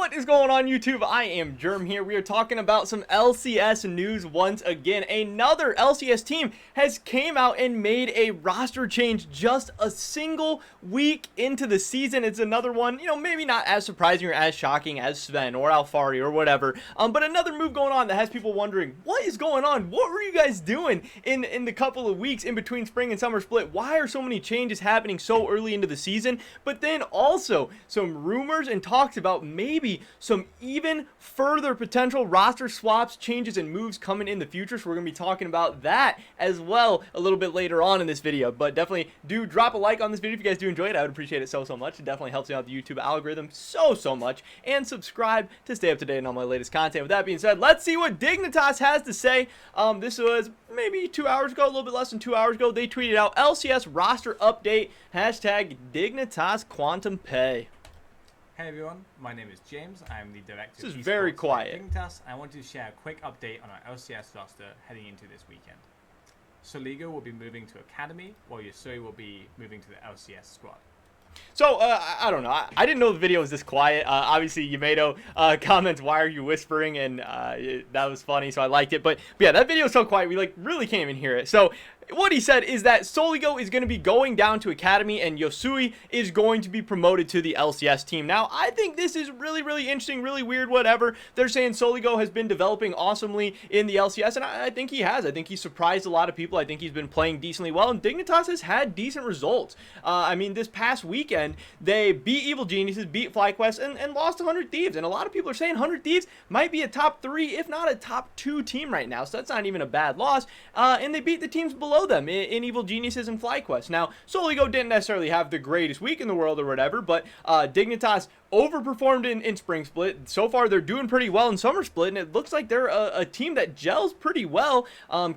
What is going on, YouTube? I am Germ here. We are talking about some LCS news once again. Another LCS team has came out and made a roster change just a single week into the season. It's another one, maybe not as surprising or as shocking as Sven or Alfari or whatever, but another move going on that has people wondering, what is going on? What were you guys doing in the couple of weeks in between spring and summer split? Why are so many changes happening so early into the season? But then also some rumors and talks about maybe some even further potential roster swaps, changes, and moves coming in the future. So we're going to be talking about that as well a little bit later on in this video. But definitely do drop a like on this video if you guys do enjoy it. I would appreciate it so much. It definitely helps me out the YouTube algorithm so much. And subscribe to stay up to date on all my latest content. With that being said, let's see what Dignitas has to say. This was maybe 2 hours ago, a little bit less than 2 hours ago. They tweeted out LCS roster update, hashtag Dignitas Quantum Pay. Hey everyone, my name is James. I'm the director This of is very Esports quiet. at Dignitas. I want to share a quick update on our LCS roster heading into this weekend. Soligo will be moving to Academy, while Yusui will be moving to the LCS squad. So, I don't know. I didn't know the video was this quiet. Obviously, Yumedo comments, "Why are you whispering?" And that was funny, so I liked it. But yeah, that video is so quiet, we really can't even hear it. So what he said is that Soligo is going to be going down to Academy and Yusui is going to be promoted to the LCS team. Now, I think this is really interesting, really weird, whatever. They're saying Soligo has been developing awesomely in the LCS, and I think he has. I think he's surprised a lot of people. I think he's been playing decently well, and Dignitas has had decent results. I mean, this past weekend, they beat Evil Geniuses, beat FlyQuest, and lost to 100 Thieves, and a lot of people are saying 100 Thieves might be a top 3, if not a top 2 team right now, so that's not even a bad loss, and they beat the teams below them in Evil Geniuses and FlyQuest. Now, Soligo didn't necessarily have the greatest week in the world or whatever, but Dignitas overperformed in Spring Split. So far, they're doing pretty well in Summer Split, and it looks like they're a team that gels pretty well,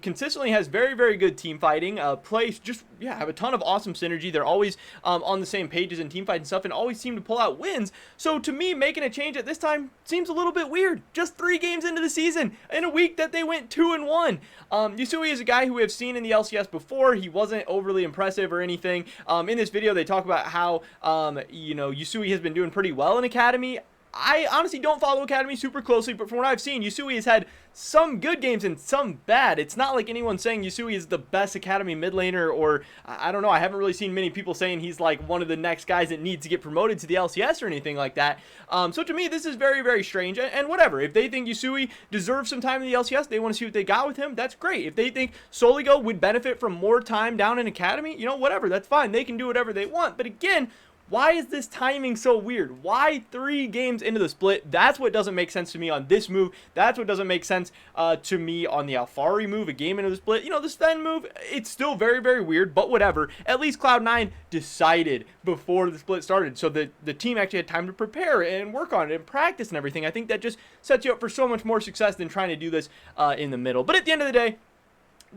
consistently has very good team fighting, plays just, have a ton of awesome synergy. They're always on the same pages in team fight and stuff, and always seem to pull out wins. So to me, making a change at this time seems a little bit weird. Just 3 games into the season, in a week that they went 2-1. Yusui is a guy who we have seen in the LCS before. He wasn't overly impressive or anything. In this video, they talk about how, Yusui has been doing pretty well in Academy. I honestly don't follow Academy super closely, but from what I've seen, Yusui has had some good games and some bad. It's not like anyone's saying Yusui is the best Academy mid laner, or I don't know. I haven't really seen many people saying he's like one of the next guys that needs to get promoted to the LCS or anything like that. So to me, this is very strange, and whatever. If they think Yusui deserves some time in the LCS, they want to see what they got with him, that's great. If they think Soligo would benefit from more time down in Academy, whatever, that's fine. They can do whatever they want. But again, why is this timing so weird? Why 3 games into the split? That's what doesn't make sense to me on this move. That's what doesn't make sense to me on the Alfari move, a game into the split. The Sven move, it's still very weird, but whatever. At least Cloud9 decided before the split started, so the team actually had time to prepare and work on it and practice and everything. I think that just sets you up for so much more success than trying to do this in the middle. But at the end of the day,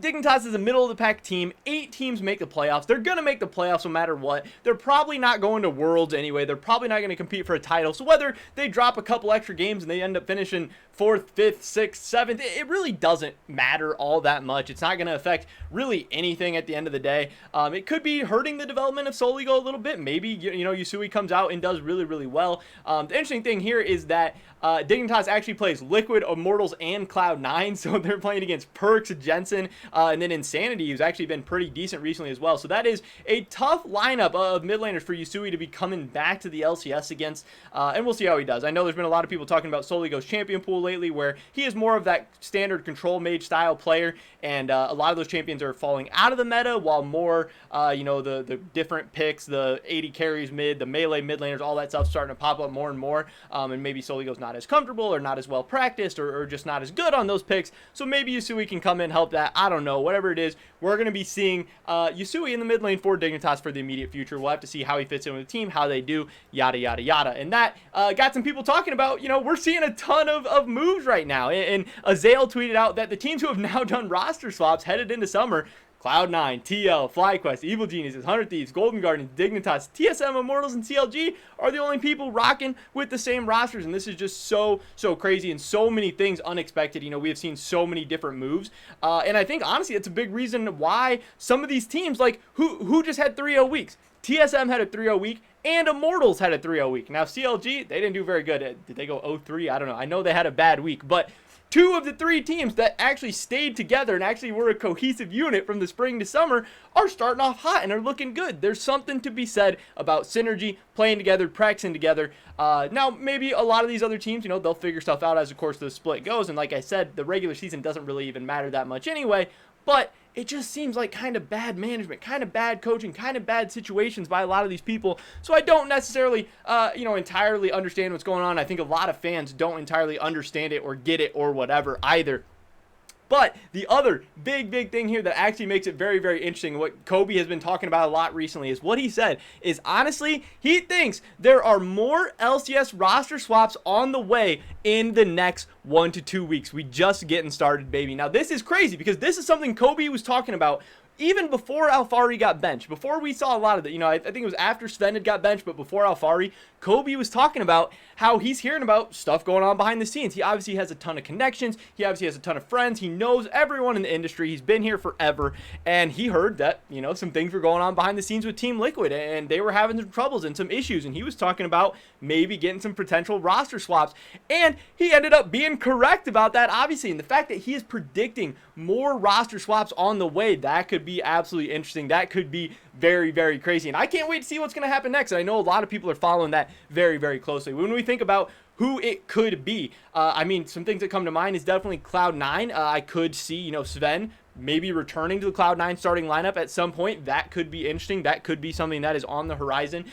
Dignitas is a middle-of-the-pack team. 8 teams make the playoffs. They're going to make the playoffs no matter what. They're probably not going to Worlds anyway. They're probably not going to compete for a title. So whether they drop a couple extra games and they end up finishing 4th, 5th, 6th, 7th, it really doesn't matter all that much. It's not going to affect really anything at the end of the day. It could be hurting the development of Soligo a little bit. Maybe, Yusui comes out and does really well. The interesting thing here is that Dignitas actually plays Liquid, Immortals, and Cloud9, so they're playing against Perks, Jensen, and then Insanity, who's actually been pretty decent recently as well. So that is a tough lineup of mid laners for Yusui to be coming back to the LCS against, and we'll see how he does. I know there's been a lot of people talking about Soligo's champion pool lately, where he is more of that standard control mage style player, and a lot of those champions are falling out of the meta, while more, the different picks, the 80 carries mid, the melee mid laners, all that stuff starting to pop up more and more, and maybe Soligo's not as comfortable or not as well practiced or just not as good on those picks, so maybe Yusui can come in and help that. I don't know, whatever it is, we're going to be seeing Yusui in the mid lane for Dignitas for the immediate future. We'll have to see how he fits in with the team, how they do, yada yada, and that got some people talking about, we're seeing a ton of moves right now, and Azael tweeted out that the teams who have now done roster swaps headed into summer, Cloud9, TL, FlyQuest, Evil Geniuses, 100 Thieves, Golden Guardians, Dignitas, TSM, Immortals, and CLG are the only people rocking with the same rosters, and this is just so crazy, and so many things unexpected. We have seen so many different moves, and I think honestly it's a big reason why some of these teams, like who just had 3-0 weeks. TSM had a 3-0 week, and Immortals had a 3-0 week. Now, CLG, they didn't do very good. Did they go 0-3? I don't know. I know they had a bad week, but 2 of the 3 teams that actually stayed together and actually were a cohesive unit from the spring to summer are starting off hot and are looking good. There's something to be said about synergy, playing together, practicing together. Now, maybe a lot of these other teams, they'll figure stuff out as, of course, the split goes. And like I said, the regular season doesn't really even matter that much anyway. But it just seems like kind of bad management, kind of bad coaching, kind of bad situations by a lot of these people. So I don't necessarily, entirely understand what's going on. I think a lot of fans don't entirely understand it or get it or whatever either. But the other big thing here that actually makes it very, very interesting, what Kobe has been talking about a lot recently, is what he said is, honestly, he thinks there are more LCS roster swaps on the way in the next 1 to 2 weeks. We just getting started, baby. Now, this is crazy because this is something Kobe was talking about even before Alfari got benched, before we saw a lot of it. I think it was after Sven had got benched, but before Alfari, Kobe was talking about how he's hearing about stuff going on behind the scenes. He obviously has a ton of connections. He obviously has a ton of friends. He knows everyone in the industry. He's been here forever, and he heard that, some things were going on behind the scenes with Team Liquid, and they were having some troubles and some issues, and he was talking about maybe getting some potential roster swaps, and he ended up being correct about that, obviously, and the fact that he is predicting more roster swaps on the way, that could be absolutely interesting. That could be very, very crazy, and I can't wait to see what's going to happen next. I know a lot of people are following that very, very closely. When we think about who it could be, some things that come to mind is definitely Cloud9. I could see, Sven maybe returning to the Cloud9 starting lineup at some point. That could be interesting. That could be something that is on the horizon.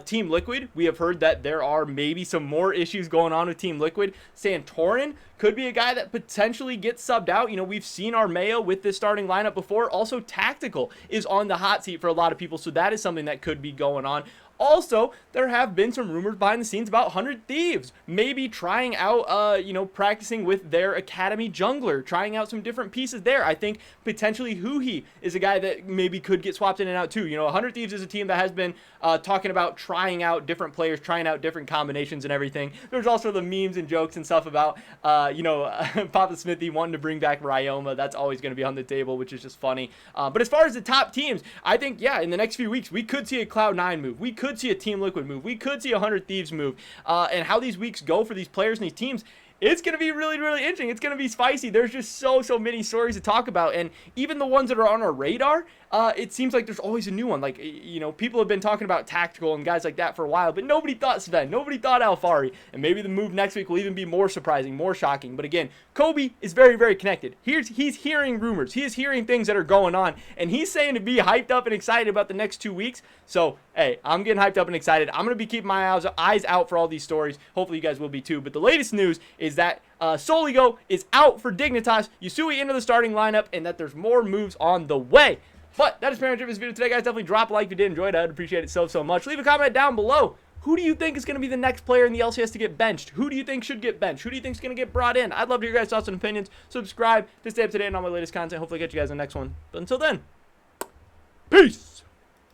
Team Liquid, we have heard that there are maybe some more issues going on with Team Liquid. Santorin could be a guy that potentially gets subbed out. We've seen Armeo with this starting lineup before. Also, Tactical is on the hot seat for a lot of people, so that is something that could be going on. Also, there have been some rumors behind the scenes about 100 Thieves maybe trying out, practicing with their academy jungler, trying out some different pieces there. I think potentially Huhi is a guy that maybe could get swapped in and out too. 100 Thieves is a team that has been talking about trying out different players, trying out different combinations and everything. There's also the memes and jokes and stuff about, Papa Smithy wanting to bring back Ryoma. That's always going to be on the table, which is just funny. But as far as the top teams, I think, in the next few weeks, we could see a Cloud9 move. We could see a Team Liquid move. We could see a 100 Thieves move. And how these weeks go for these players and these teams, it's going to be really, really interesting. It's going to be spicy. There's just so many stories to talk about. And even the ones that are on our radar, it seems like there's always a new one. Like, people have been talking about Tactical and guys like that for a while, but nobody thought Sven. Nobody thought Alfari. And maybe the move next week will even be more surprising, more shocking. But again, Kobe is very, very connected. He's hearing rumors. He is hearing things that are going on. And he's saying to be hyped up and excited about the next 2 weeks. So, hey, I'm getting hyped up and excited. I'm going to be keeping my eyes out for all these stories. Hopefully you guys will be too. But the latest news is that Soligo is out for Dignitas, Yusui into the starting lineup, and that there's more moves on the way. But that is pretty much it for this video today, guys. Definitely drop a like if you did enjoy it. I'd appreciate it so much. Leave a comment down below. Who do you think is going to be the next player in the LCS to get benched? Who do you think should get benched? Who do you think is going to get brought in? I'd love to hear your guys' thoughts and opinions. Subscribe to stay up to date on all my latest content. Hopefully, I'll catch you guys in the next one. But until then, peace!